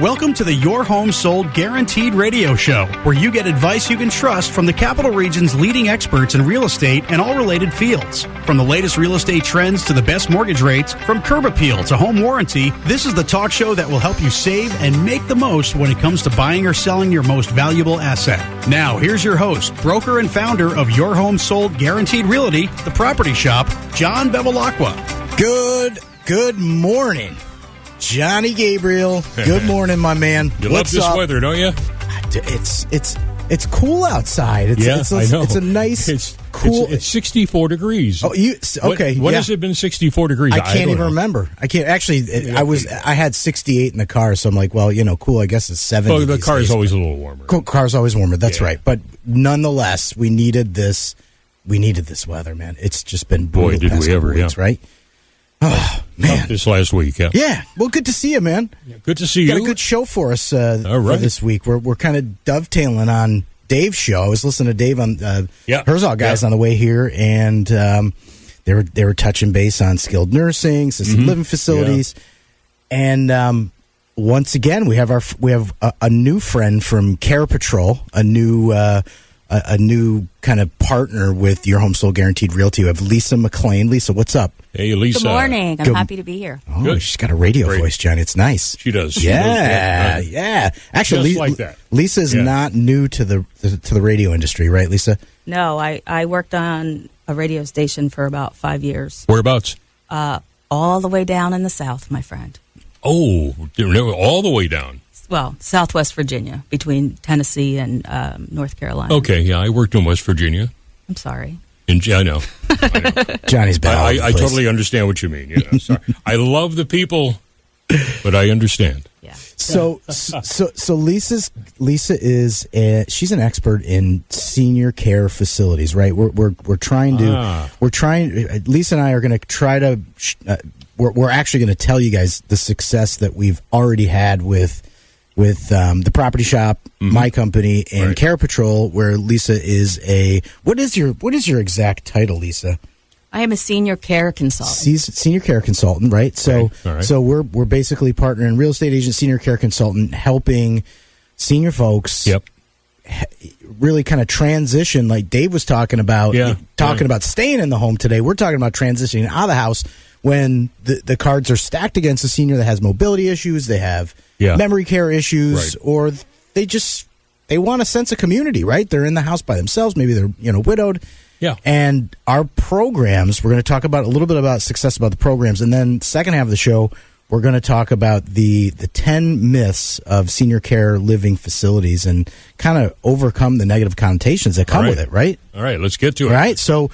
Welcome to the Your Home Sold Guaranteed radio show, where you get advice you can trust from the Capital Region's leading experts in real estate and all related fields. From the latest real estate trends to the best mortgage rates, from curb appeal to home warranty, this is the talk show that will help you save and make the most when it comes to buying or selling your most valuable asset. Now, here's your host, broker and founder of Your Home Sold Guaranteed Realty, The Property Shop, John Bevilacqua. Good morning. Johnny Gabriel, good morning, my man. You love this weather, don't you? It's cool outside. I know. It's a nice, cool. It's 64 degrees. Oh, okay? When has it been 64 degrees? I can't even remember. I can't actually. I had 68 in the car, so I'm like, well, cool. I guess it's 70. Well, the car is always a little warmer. Car's always warmer. That's right. But nonetheless, we needed this. We needed this weather, man. It's just been brutal. Boy, did we ever! Weeks, right? Oh, man. This last week, yeah. Yeah. Well, good to see you, man. Yeah, good to see you. Got a good show for us for this week. We're kind of dovetailing on Dave's show. I was listening to Dave on Herzog guys on the way here, and they were touching base on skilled nursing, assisted living facilities, and once again we have a new friend from Care Patrol, a new kind of partner with Your Home Sold Guaranteed Realty. We have Lisa Mclane. Lisa, what's up? Hey, Lisa. Good morning. I'm happy to be here. Oh, Good. She's got a radio voice, Johnny. It's nice. She does. Yeah. Actually, just like that. Lisa's not new to the radio industry, right, Lisa? No, I worked on a radio station for about 5 years. Whereabouts? All the way down in the South, my friend. Oh, all the way down. Well, Southwest Virginia, between Tennessee and North Carolina. Okay, yeah, I worked in West Virginia. I'm sorry. I know. Johnny's bad. I totally understand what you mean. Yeah, sorry. I love the people, but I understand. Yeah. So Lisa is she's an expert in senior care facilities, right? We're trying to Lisa and I are going to try to we're actually going to tell you guys the success that we've already had with the Property Shop, my company, and Care Patrol, where Lisa is what is your exact title, Lisa? I am a senior care consultant. Senior care consultant, right? So so we're basically partnering real estate agent, senior care consultant, helping senior folks really kind of transition, like Dave was talking about, about staying in the home today. We're talking about transitioning out of the house when the cards are stacked against a senior that has mobility issues, they have memory care issues, or they want a sense of community, right? They're in the house by themselves. Maybe they're widowed. Yeah. And our programs, we're going to talk about a little bit about success about the programs, and then second half of the show, we're going to talk about the 10 myths of senior care living facilities and kind of overcome the negative connotations that come with it, right? All right, let's get to it. All right, so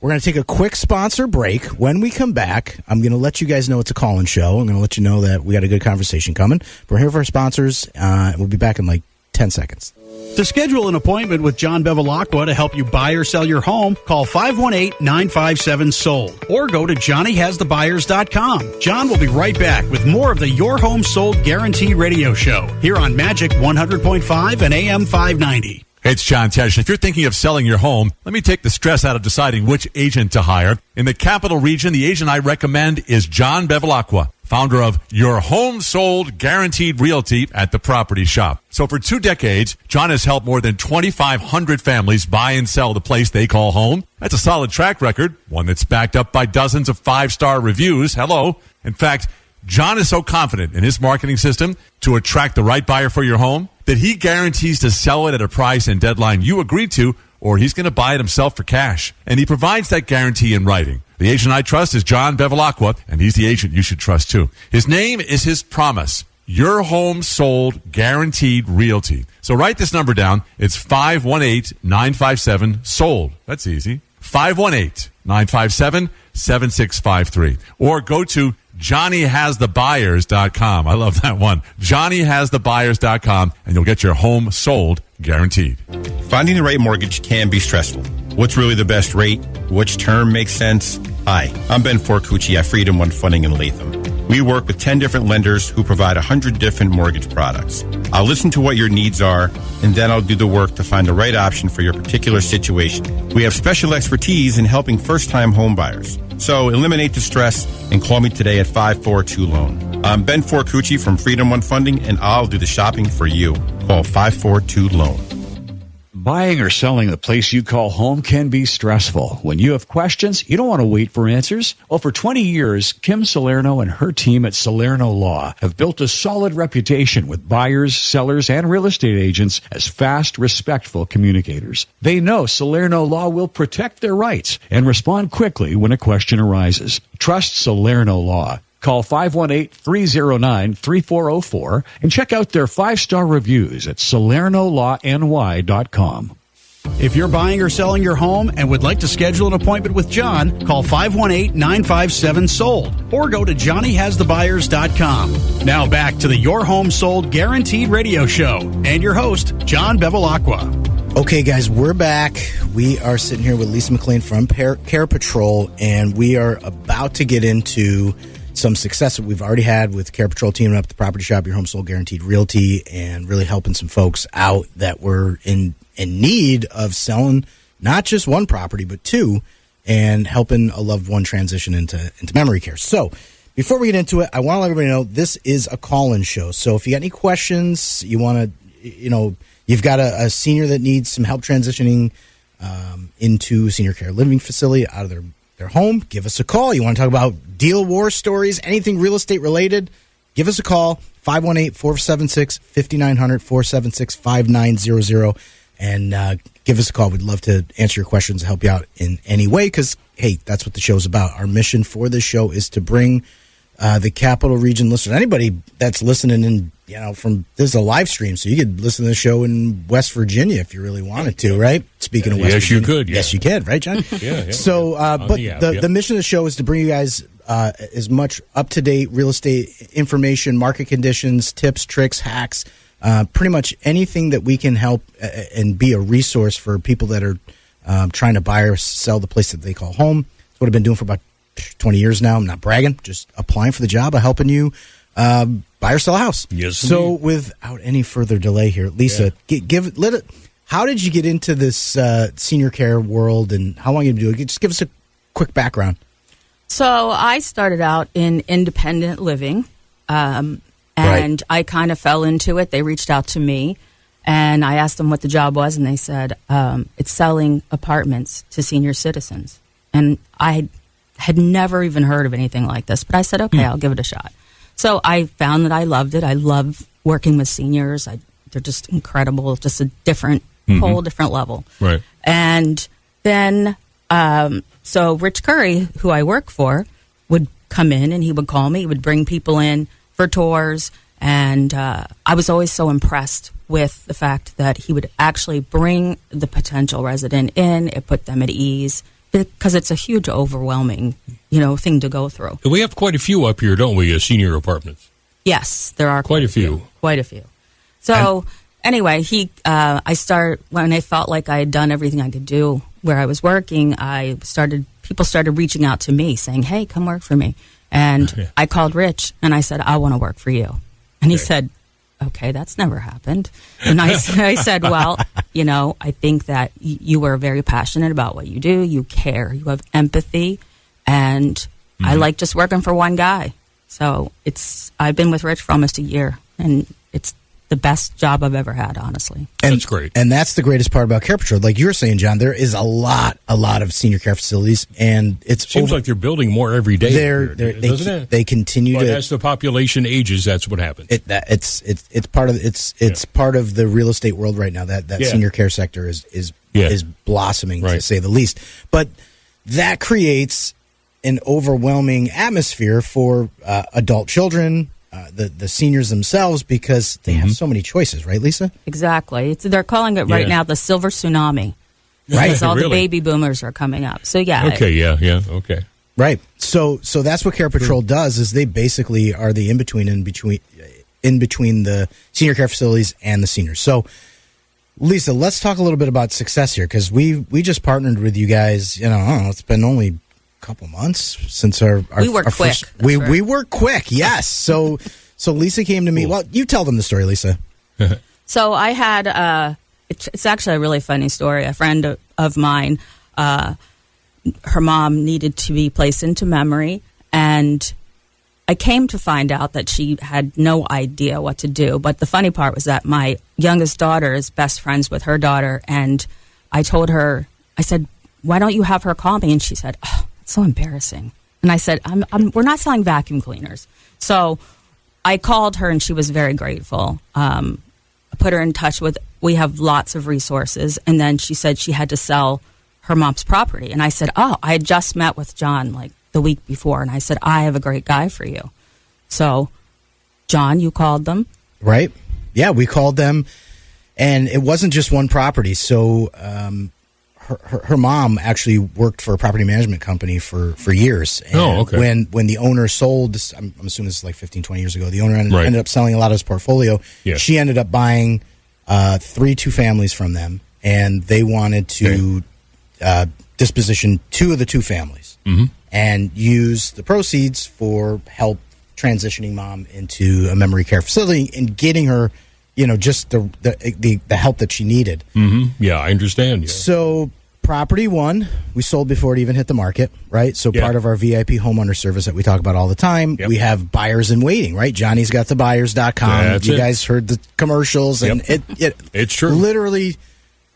we're going to take a quick sponsor break. When we come back, I'm going to let you guys know it's a call-in show. I'm going to let you know that we got a good conversation coming. We're here for our sponsors, and we'll be back in like 10 seconds. To schedule an appointment with John Bevilacqua to help you buy or sell your home, call 518-957-SOLD or go to johnnyhasthebuyers.com. John will be right back with more of the Your Home Sold Guarantee radio show here on Magic 100.5 and AM 590. Hey, it's John Tesh. If you're thinking of selling your home, let me take the stress out of deciding which agent to hire. In the Capital Region, the agent I recommend is John Bevilacqua, founder of Your Home Sold Guaranteed Realty at the Property Shop. So for 2 decades, John has helped more than 2,500 families buy and sell the place they call home. That's a solid track record, one that's backed up by dozens of 5-star reviews. Hello. In fact, John is so confident in his marketing system to attract the right buyer for your home that he guarantees to sell it at a price and deadline you agreed to, or he's going to buy it himself for cash. And he provides that guarantee in writing. The agent I trust is John Bevilacqua, and he's the agent you should trust too. His name is his promise. Your Home Sold Guaranteed Realty. So write this number down. It's 518-957-SOLD. That's easy. 518-957-7653. Or go to JohnnyHasTheBuyers.com. I love that one. JohnnyHasTheBuyers.com, and you'll get your home sold guaranteed. Finding the right mortgage can be stressful. What's really the best rate? Which term makes sense? Hi, I'm Ben Forcucci at Freedom One Funding in Latham. We work with 10 different lenders who provide 100 different mortgage products. I'll listen to what your needs are, and then I'll do the work to find the right option for your particular situation. We have special expertise in helping first-time home buyers. So eliminate the stress and call me today at 542-LOAN. I'm Ben Forcucci from Freedom One Funding, and I'll do the shopping for you. Call 542-LOAN. Buying or selling the place you call home can be stressful. When you have questions, you don't want to wait for answers. Well, for 20 years, Kim Salerno and her team at Salerno Law have built a solid reputation with buyers, sellers, and real estate agents as fast, respectful communicators. They know Salerno Law will protect their rights and respond quickly when a question arises. Trust Salerno Law. Call 518-309-3404 and check out their 5-star reviews at SalernoLawNY.com. If you're buying or selling your home and would like to schedule an appointment with John, call 518-957-SOLD or go to JohnnyHasTheBuyers.com. Now back to the Your Home Sold Guaranteed Radio Show and your host, John Bevilacqua. Okay, guys, we're back. We are sitting here with Lisa Mclane from Care Patrol, and we are about to get into some success that we've already had with Care Patrol teaming up with the Property Shop, Your Home Sold Guaranteed Realty, and really helping some folks out that were in need of selling not just one property, but two, and helping a loved one transition into memory care. So before we get into it, I want to let everybody know this is a call-in show. So if you got any questions, you want to, you've got a senior that needs some help transitioning into a senior care living facility out of their home, give us a call. You want to talk about deal war stories, anything real estate related, give us a call, 518-476-5900, 476-5900, and give us a call. We'd love to answer your questions and help you out in any way because, hey, that's what the show's about. Our mission for this show is to bring the Capital Region listeners, anybody that's listening in, from this is a live stream, so you could listen to the show in West Virginia if you really wanted to, right? Speaking of West Virginia. Yes, you could. Yeah. Yes, you can, right, John? Yeah. So, but the mission of the show is to bring you guys as much up-to-date real estate information, market conditions, tips, tricks, hacks, pretty much anything that we can help and be a resource for people that are trying to buy or sell the place that they call home. That's what I've been doing for about 20 years now. I'm not bragging, just applying for the job of helping you buy or sell a house. Yes. So without any further delay here, Lisa, how did you get into this senior care world, and how long have you been doing it? Just give us a quick background. So I started out in independent living, and I kind of fell into it. They reached out to me, and I asked them what the job was, and they said, it's selling apartments to senior citizens. And I had never even heard of anything like this, but I said, okay, I'll give it a shot. So I found that I loved it. I love working with seniors. They're just incredible, just a different, whole different level. Right. And then, so Rich Curry, who I work for, would come in and he would call me. He would bring people in for tours. And I was always so impressed with the fact that he would actually bring the potential resident in. It put them at ease because it's a huge, overwhelming, thing to go through. We have quite a few up here, don't we, senior apartments? Yes, there are quite a few. Quite a few. So anyway, I started when I felt like I had done everything I could do where I was working. People started reaching out to me saying, "Hey, come work for me." And I called Rich and I said, "I want to work for you." And he said, "Okay, that's never happened." And I said, "Well, I think that you are very passionate about what you do. You care. You have empathy, and I like just working for one guy." So I've been with Rich for almost a year, and it's the best job I've ever had, honestly. And that's great. And that's the greatest part about Care Patrol. Like you were saying, John, there is a lot of senior care facilities, and it seems like they're building more every day. Doesn't it? They continue to. As the population ages, that's what happens. It's part of the real estate world right now. That senior care sector is blossoming, to say the least. But that creates an overwhelming atmosphere for adult children. The seniors themselves, because they have so many choices, right, Lisa? Exactly. They're calling it right now the silver tsunami. Right. Because all the baby boomers are coming up. So, yeah. Okay, okay. Right. So that's what Care Patrol does, is they basically are the in-between the senior care facilities and the seniors. So, Lisa, let's talk a little bit about success here, because we just partnered with you guys, it's been only couple months since our we work quick. We work quick. Yes. So Lisa came to me. Well, you tell them the story, Lisa. So I had it's actually a really funny story. A friend of mine, her mom needed to be placed into memory, and I came to find out that she had no idea what to do. But the funny part was that my youngest daughter is best friends with her daughter. And I told her, I said, why don't you have her call me? And she said, oh, it's so embarrassing. And I said, we're not selling vacuum cleaners. So I called her and she was very grateful. I put her in touch with, we have lots of resources. And then she said she had to sell her mom's property. And I said, oh, I had just met with John like the week before. And I said, I have a great guy for you. So, John, you called them? Right. Yeah, we called them. And it wasn't just one property. So her mom actually worked for a property management company for years. And when the owner sold, I'm assuming this is like 15, 20 years ago, the owner ended up selling a lot of his portfolio. Yeah. She ended up buying 3 two-families from them. And they wanted to disposition 2 of the 2 families. Mm-hmm. And use the proceeds for help transitioning mom into a memory care facility and getting her, just the help that she needed. Mm-hmm. Yeah, I understand. Yeah. So property 1, we sold before it even hit the market, right? So part of our VIP homeowner service that we talk about all the time, we have buyers in waiting, right? Johnny's got the buyers.com. You guys heard the commercials, and it's true. Literally,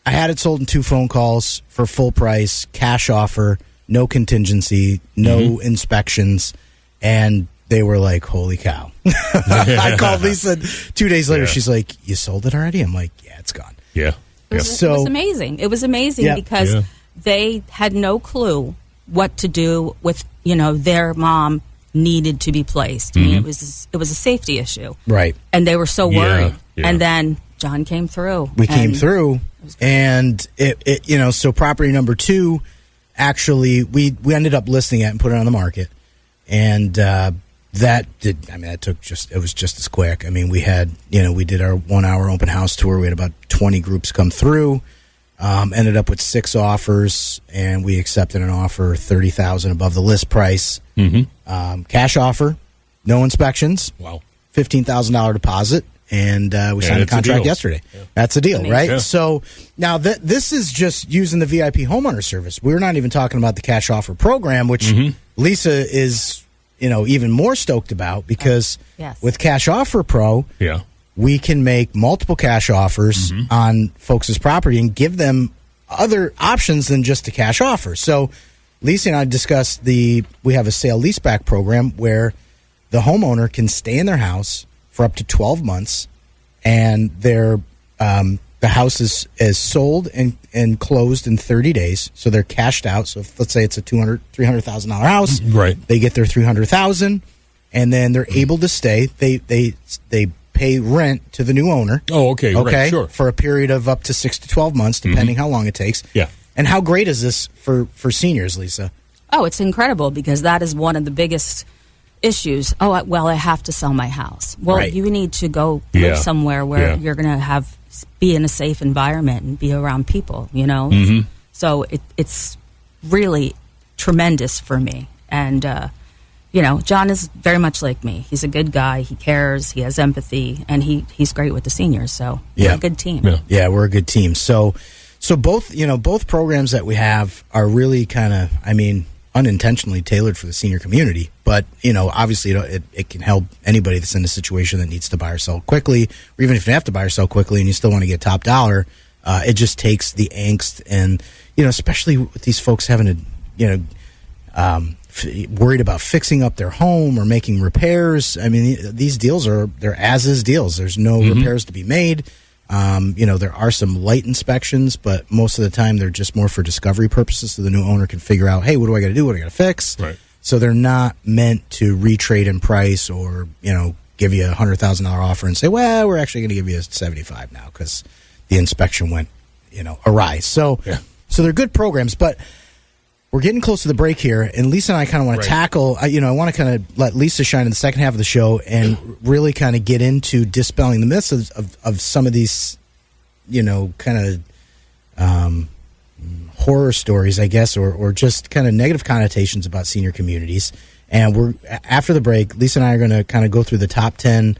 I had it sold in 2 phone calls for full price, cash offer. No contingency, no inspections, and they were like, holy cow. I called Lisa 2 days later. She's like, you sold it already? I'm like, yeah, it's gone. Yeah. It was amazing. It was amazing because they had no clue what to do with, their mom needed to be placed. I mean, it was a safety issue. Right. And they were so worried. Yeah. And then John came through. We came through, and it so property number 2, actually, we ended up listing it and put it on the market, and that was just as quick. I mean, we did our 1-hour open house tour. We had about 20 groups come through, ended up with 6 offers, and we accepted an offer $30,000 above the list price. Mm-hmm. Cash offer, no inspections. Wow. $15,000 deposit. And we signed a contract yesterday. Yeah. That's a deal, right? Yeah. So now this is just using the VIP homeowner service. We're not even talking about the cash offer program, which Lisa is, even more stoked about because with Cash Offer Pro, we can make multiple cash offers on folks' property and give them other options than just a cash offer. So Lisa and I discussed we have a sale leaseback program where the homeowner can stay in their house for up to 12 months, and the house is sold and closed in 30 days, so they're cashed out. So if, let's say it's a $300,000 house, right? They get their $300,000, and then they're able to stay. They pay rent to the new owner. Oh, okay, right, sure. For a period of up to 6 to 12 months, depending how long it takes. Yeah. And how great is this for seniors, Lisa? Oh, it's incredible because that is one of the biggest issues. Oh, well, I have to sell my house. Well, you need to go live somewhere where you're going to be in a safe environment and be around people, So it's really tremendous for me. And, John is very much like me. He's a good guy. He cares. He has empathy. And he's great with the seniors. So we're a good team. Yeah, we're a good team. So both programs that we have are really kind of, unintentionally tailored for the senior community, but obviously it can help anybody that's in a situation that needs to buy or sell quickly, or even if you have to buy or sell quickly and you still want to get top dollar. It just takes the angst, and especially with these folks having to worried about fixing up their home or making repairs. I mean, these deals they're as is deals. There's no repairs to be made. There are some light inspections, but most of the time they're just more for discovery purposes, so the new owner can figure out, hey, what do I got to do? What do I got to fix? Right. So they're not meant to retrade in price or, give you a $100,000 offer and say, well, we're actually going to give you a $75,000 now because the inspection went, awry. So they're good programs, but we're getting close to the break here, and Lisa and I kind of want to tackle, I want to kind of let Lisa shine in the second half of the show and really kind of get into dispelling the myths of some of these, kind of horror stories, I guess, or just kind of negative connotations about senior communities. And after the break, Lisa and I are going to kind of go through the top 10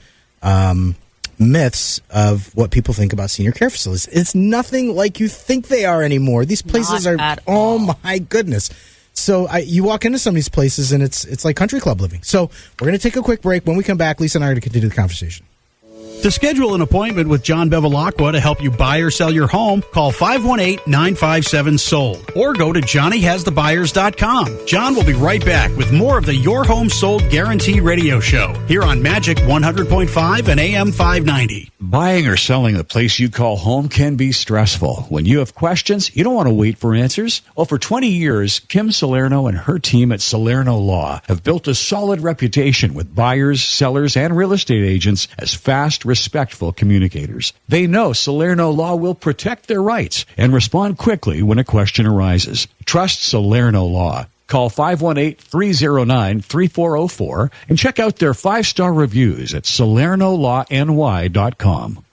myths of what people think about senior care facilities. It's nothing like you think they are anymore. These places oh my goodness. So you walk into some of these places, and it's like country club living. So we're going to take a quick break. When we come back, Lisa and I are going to continue the conversation. To schedule an appointment with John Bevilacqua to help you buy or sell your home, call 518-957-SOLD or go to johnnyhasthebuyers.com. John will be right back with more of the Your Home Sold Guaranteed radio show here on Magic 100.5 and AM 590. Buying or selling the place you call home can be stressful. When you have questions, you don't want to wait for answers. Well, for 20 years, Kim Salerno and her team at Salerno Law have built a solid reputation with buyers, sellers, and real estate agents as fast, respectful communicators. They know Salerno Law will protect their rights and respond quickly when a question arises. Trust Salerno Law. Call 518-309-3404 and check out their 5-star reviews at SalernoLawNY.com.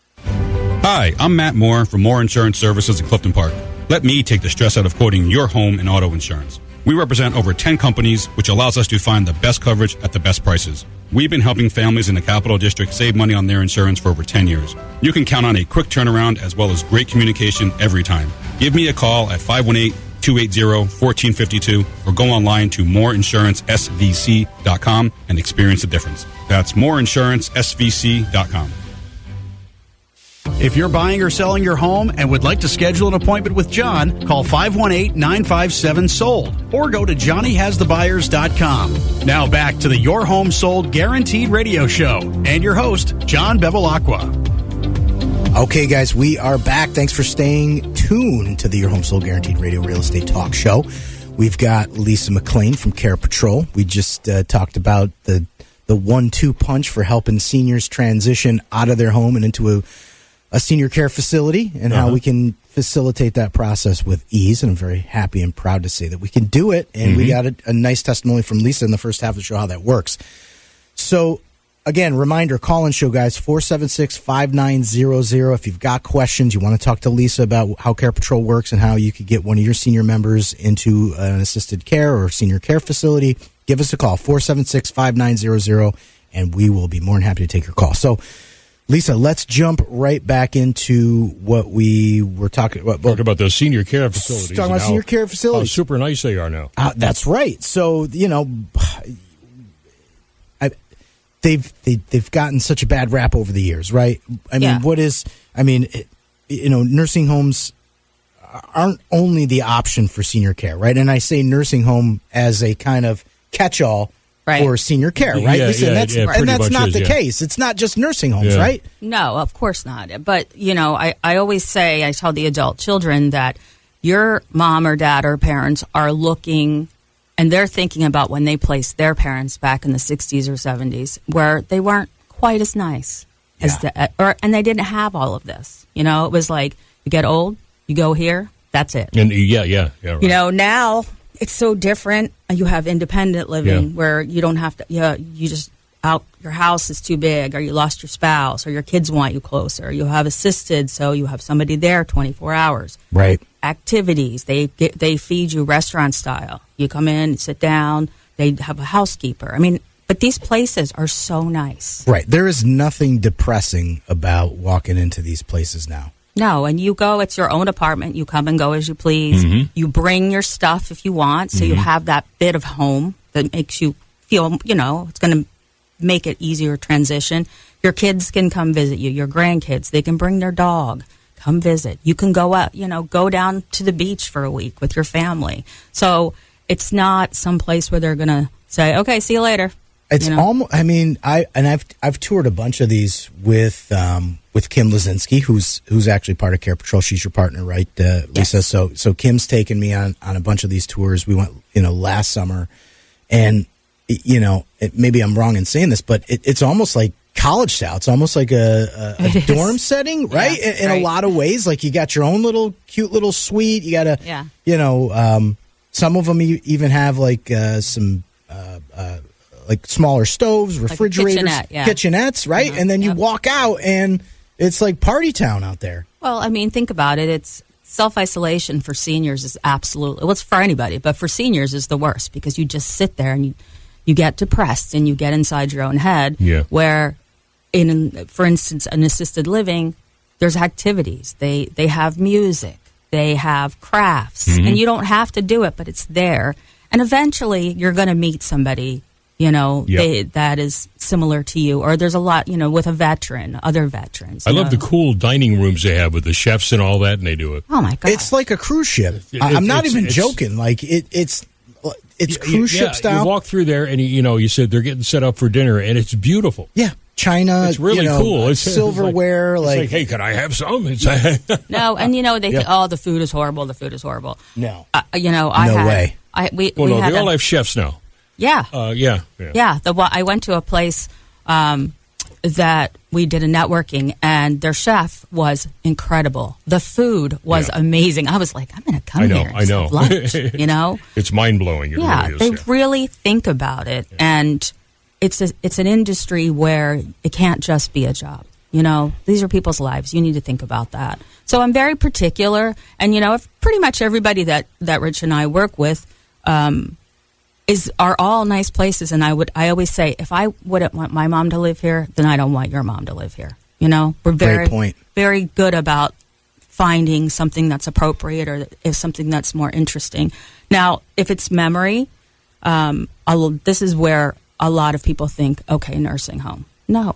Hi, I'm Matt Moore from Moore Insurance Services in Clifton Park. Let me take the stress out of quoting your home and auto insurance. We represent over 10 companies, which allows us to find the best coverage at the best prices. We've been helping families in the Capital District save money on their insurance for over 10 years. You can count on a quick turnaround as well as great communication every time. Give me a call at 518-280-1452 or go online to moreinsurancesvc.com and experience the difference. That's moreinsurancesvc.com. If you're buying or selling your home and would like to schedule an appointment with John, call 518-957-SOLD or go to johnnyhasthebuyers.com. Now back to the Your Home Sold Guaranteed radio show and your host, John Bevilacqua. Okay, guys, we are back. Thanks for staying tuned to the Your Home Sold Guaranteed Radio Real Estate Talk Show. We've got Lisa Mclane from Care Patrol. We just talked about the 1-2 punch for helping seniors transition out of their home and into a senior care facility and how we can facilitate that process with ease. And I'm very happy and proud to say that we can do it. And we got a nice testimony from Lisa in the first half of the show how that works. So, again, reminder, call-in show, guys, 476-5900. If you've got questions, you want to talk to Lisa about how Care Patrol works and how you could get one of your senior members into an assisted care or senior care facility, give us a call, 476-5900, and we will be more than happy to take your call. So, Lisa, let's jump right back into what we were talking about. Talking about those senior care facilities. Talking about senior care facilities. How super nice they are now. That's right. So, they've gotten such a bad rap over the years, right? Nursing homes aren't only the option for senior care, right? And I say nursing home as a kind of catch-all. Right. For senior care, right? Lisa, and that's not the case. It's not just nursing homes, right? No, of course not. But, I always say, I tell the adult children that your mom or dad or parents are looking and they're thinking about when they placed their parents back in the 60s or 70s where they weren't quite as nice and they didn't have all of this. It was like, you get old, you go here, that's it. And right. Now it's so different. You have independent living where you don't have to, you just out, your house is too big, or you lost your spouse, or your kids want you closer. You have assisted, so you have somebody there 24 hours. Right. Activities, they feed you restaurant style. You come in, sit down, they have a housekeeper. But these places are so nice. Right. There is nothing depressing about walking into these places now. No, and you go, it's your own apartment. You come and go as you please. You bring your stuff if you want, so you have that bit of home that makes you feel, it's going to make it easier transition. Your kids can come visit you, your grandkids. They can bring their dog, come visit. You can go out, go down to the beach for a week with your family. So it's not some place where they're going to say, okay, see you later. It's almost, I've toured a bunch of these with Kim Lazinski, who's actually part of Care Patrol. She's your partner, right, Lisa? Yes. So Kim's taken me on a bunch of these tours. We went, last summer, and maybe I'm wrong in saying this, but it's almost like college style. It's almost like a dorm setting, right? Yeah, in a lot of ways. Like you got your own little cute little suite. You got some of them even have like some. Like smaller stoves, refrigerators, like kitchenettes, right? And then you walk out and it's like party town out there. Well, think about it. It's self-isolation for seniors is absolutely, well, it's for anybody, but for seniors is the worst because you just sit there and you get depressed and you get inside your own head. Yeah. Where, for instance, an assisted living, there's activities. They have music. They have crafts. And you don't have to do it, but it's there. And eventually you're going to meet somebody, that is similar to you. Or there's a lot, with a veteran, other veterans. I love the cool dining rooms they have with the chefs and all that, and they do it. Oh, my God. It's like a cruise ship. I'm not even joking. Like, it's cruise ship style. You walk through there, and you said they're getting set up for dinner, and it's beautiful. Yeah. China, it's really cool. It's silverware. It's like, hey, can I have some? No, and they think, the food is horrible. The food is horrible. No, no way. They all have chefs now. Yeah, yeah. I went to a place that we did a networking, and their chef was incredible. The food was amazing. I was like, I'm going to come here and have lunch. It's mind blowing. Yeah, really is, they really think about it, and it's an industry where it can't just be a job. These are people's lives. You need to think about that. So I'm very particular, and if pretty much everybody that Rich and I work with are all nice places. And I always say, if I wouldn't want my mom to live here, then I don't want your mom to live here. We're very good about finding something that's appropriate or if something that's more interesting. Now, if it's memory, this is where a lot of people think, okay, nursing home. No.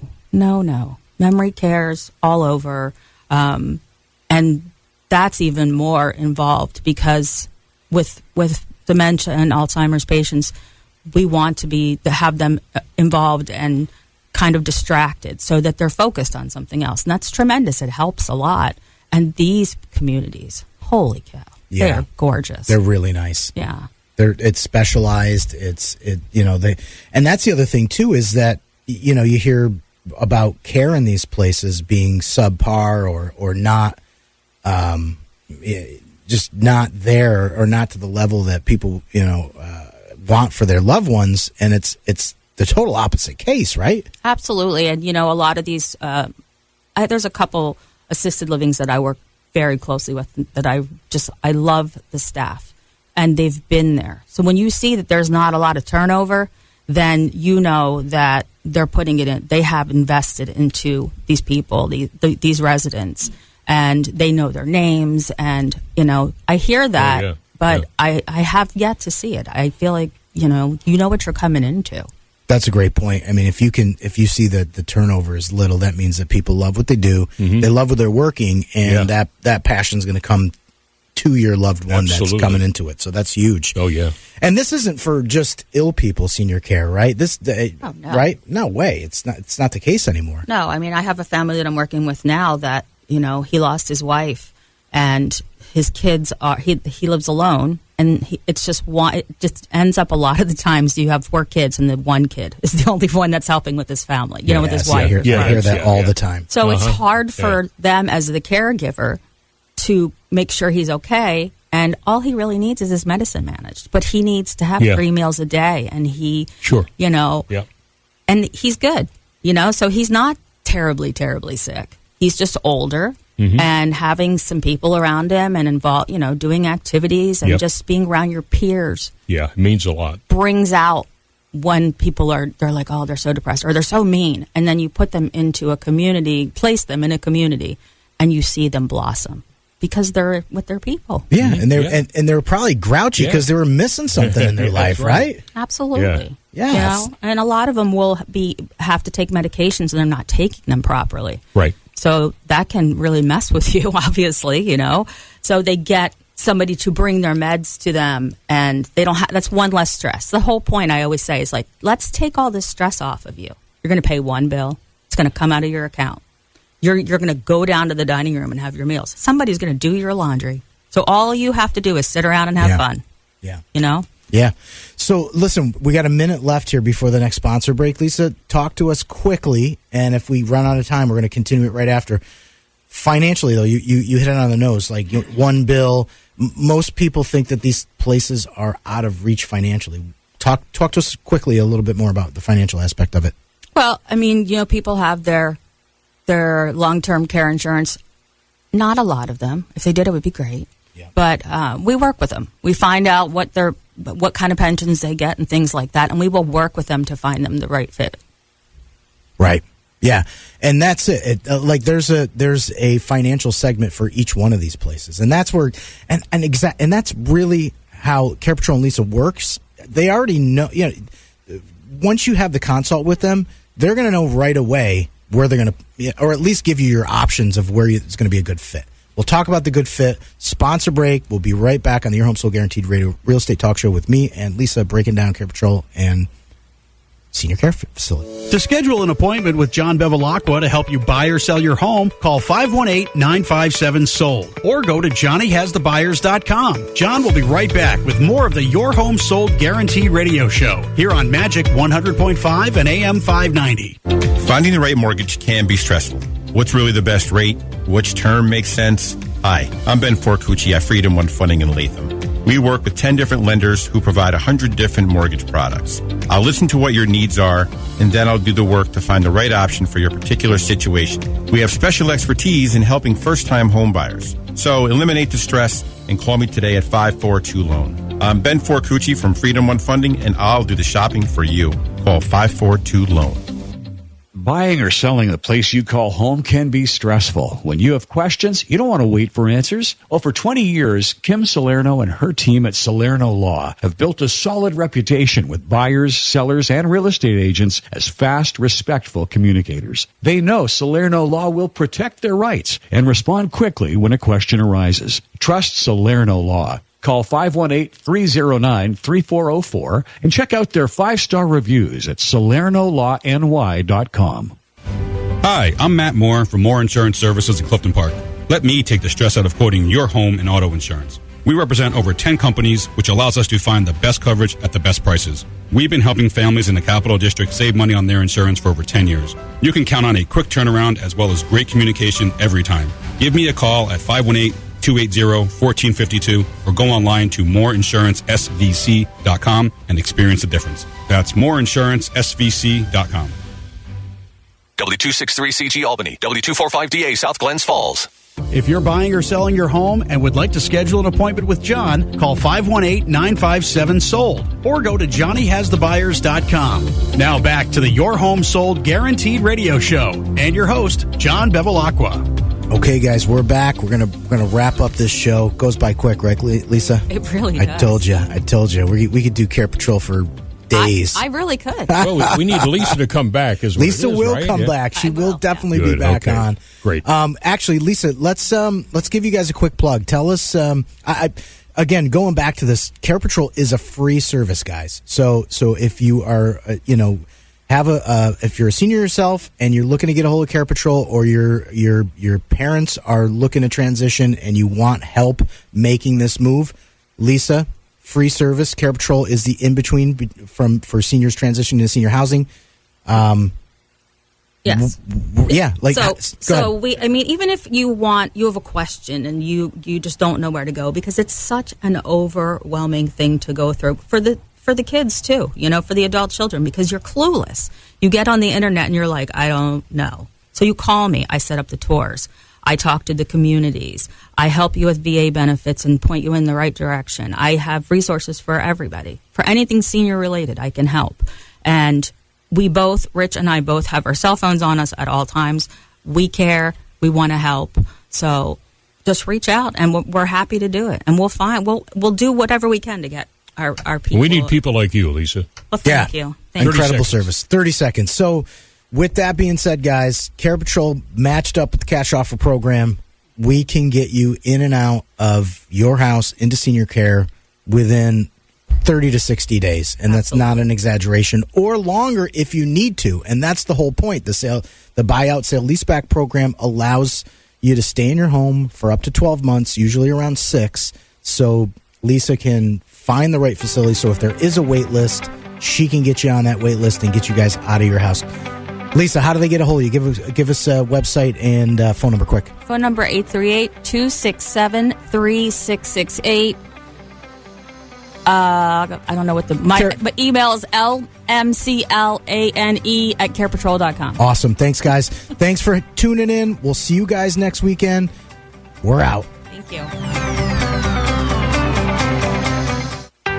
Memory care's all over. And that's even more involved because with dementia and Alzheimer's patients, we want to have them involved and kind of distracted so that they're focused on something else. And that's tremendous. It helps a lot. And these communities, holy cow, they are gorgeous. They're really nice. Yeah. It's specialized. And that's the other thing too, is that, you hear about care in these places being subpar or not, just not there or not to the level that people, want for their loved ones. And it's the total opposite case, right? Absolutely. And, a lot of these, there's a couple assisted livings that I work very closely with that I love the staff. And they've been there. So when you see that there's not a lot of turnover, then you know that they're putting it in. They have invested into these people, these residents, and they know their names. And, I hear that, but I have yet to see it. I feel like, you know what you're coming into. That's a great point. I mean, if you see that the turnover is little, that means that people love what they do. Mm-hmm. They love what they're working, and that passion's going to come to your loved one that's coming into it. So that's huge. Oh, yeah. And this isn't for just ill people, senior care, right? No. Right? No way. It's not the case anymore. No, I mean, I have a family that I'm working with now that, he lost his wife and his kids are, he lives alone, and it just ends up a lot of the times you have 4 kids and the one kid is the only one that's helping with his family, with his wife. I hear that all the time. So it's hard for them as the caregiver to make sure he's okay, and all he really needs is his medicine managed. But he needs to have 3 meals a day, and and he's good, so he's not terribly, terribly sick. He's just older, and having some people around him and involved, doing activities and just being around your peers. Yeah, it means a lot. Brings out when people they're like, oh, they're so depressed or they're so mean. And then you put them into a community, place them in a community, and you see them blossom. Because they're with their people. Yeah, and they're probably grouchy because they were missing something in their life, right? Absolutely. Yeah. Yes. And a lot of them will have to take medications and they're not taking them properly. Right. So that can really mess with you, obviously, So they get somebody to bring their meds to them, and they don't have. That's one less stress. The whole point I always say is like, let's take all this stress off of you. You're going to pay one bill. It's going to come out of your account. You're going to go down to the dining room and have your meals. Somebody's going to do your laundry. So all you have to do is sit around and have fun. Yeah. Yeah. So listen, we got a minute left here before the next sponsor break. Lisa, talk to us quickly, and if we run out of time, we're going to continue it right after. Financially, though, you hit it on the nose. Like one bill, most people think that these places are out of reach financially. Talk to us quickly a little bit more about the financial aspect of it. Well, I mean, people have their long-term care insurance. Not a lot of them. If they did, it would be great. Yeah. But we work with them. We find out what kind of pensions they get and things like that, and we will work with them to find them the right fit. Right. Yeah. And that's it. There's a financial segment for each one of these places, and that's where and that's really how Care Patrol and Lisa works. they already know. Once you have the consult with them, they're going to know right away where they're going to, or at least give you your options of where it's going to be a good fit. We'll talk about the good fit. Sponsor break. We'll be right back on the Your Home Sold Guaranteed Radio Real Estate Talk Show with me and Lisa, breaking down Care Patrol and Senior Care Facility. To schedule an appointment with John Bevilacqua to help you buy or sell your home, call 518-957-SOLD or go to johnnyhasthebuyers.com. John will be right back with more of the Your Home Sold Guaranteed Radio Show here on Magic 100.5 and AM 590. Finding the right mortgage can be stressful. What's really the best rate? Which term makes sense? Hi, I'm Ben Forcucci at Freedom One Funding in Latham. We work with 10 different lenders who provide 100 different mortgage products. I'll listen to what your needs are, and then I'll do the work to find the right option for your particular situation. We have special expertise in helping first-time home buyers. So eliminate the stress and call me today at 542-LOAN. I'm Ben Forcucci from Freedom One Funding, and I'll do the shopping for you. Call 542-LOAN. Buying or selling the place you call home can be stressful. When you have questions, you don't want to wait for answers. Well, for 20 years, Kim Salerno and her team at Salerno Law have built a solid reputation with buyers, sellers, and real estate agents as fast, respectful communicators. They know Salerno Law will protect their rights and respond quickly when a question arises. Trust Salerno Law. Call 518-309-3404 and check out their 5-star reviews at SalernoLawNY.com. Hi, I'm Matt Moore from Moore Insurance Services in Clifton Park. Let me take the stress out of quoting your home and auto insurance. We represent over 10 companies, which allows us to find the best coverage at the best prices. We've been helping families in the Capital District save money on their insurance for over 10 years. You can count on a quick turnaround as well as great communication every time. Give me a call at 518-280-1452 or go online to moreinsurancesvc.com and experience the difference. That's moreinsurancesvc.com. W263CG Albany, W245DA South Glens Falls. If you're buying or selling your home and would like to schedule an appointment with John, call 518-957-SOLD or go to johnnyhasthebuyers.com. Now back to the Your Home Sold Guaranteed Radio Show and your host, John Bevilacqua. Okay, guys, we're back. We're gonna wrap up this show. Goes by quick, right, Lisa? It really does. I told you. We could do Care Patrol for days. I really could. Well, we need Lisa to come back. Lisa will come back. She will definitely be back on. Great. Actually, Lisa, let's give you guys a quick plug. Tell us. Again, going back to this, Care Patrol is a free service, guys. So if you are, if you're a senior yourself and you're looking to get a hold of Care Patrol, or your parents are looking to transition and you want help making this move, Lisa. Free service. Care Patrol is the in-between for seniors transitioning to senior housing. Yes. Yeah. Even if you have a question and you just don't know where to go, because it's such an overwhelming thing to go through for the kids too, for the adult children, because you're clueless. You get on the internet and you're like, I don't know. So you call me. I set up the tours. I talk to the communities. I help you with VA benefits and point you in the right direction. I have resources for everybody. For anything senior related, I can help. And we both, Rich and I both, have our cell phones on us at all times. We care. We want to help. So just reach out, and we're happy to do it. And we'll do whatever we can to get our people. We need people like you, Lisa. Well, thank you. Incredible service. 30 seconds. So, with that being said, guys, Care Patrol matched up with the cash offer program. We can get you in and out of your house into senior care within 30 to 60 days. And that's not an exaggeration, or longer if you need to. And that's the whole point. The buyout sale leaseback program allows you to stay in your home for up to 12 months, usually around 6. So Lisa can find the right facility. So if there is a wait list, she can get you on that wait list and get you guys out of your house. Lisa, how do they get a hold of you? Give us a website and phone number quick. Phone number 838-267-3668. I don't know what but email is lmclane@carepatrol.com. Awesome. Thanks, guys. Thanks for tuning in. We'll see you guys next weekend. We're out. Thank you.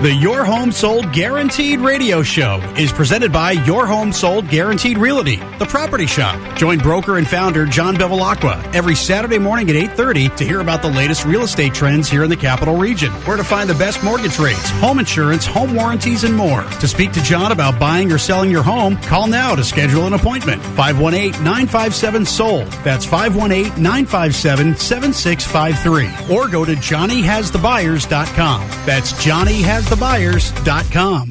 The Your Home Sold Guaranteed radio show is presented by Your Home Sold Guaranteed Realty, the property shop. Join broker and founder John Bevilacqua every Saturday morning at 8:30 to hear about the latest real estate trends here in the Capital Region, where to find the best mortgage rates, home insurance, home warranties, and more. To speak to John about buying or selling your home, call now to schedule an appointment. 518-957-SOLD. That's 518-957-7653. Or go to JohnnyHasTheBuyers.com. That's JohnnyHasTheBuyers.com.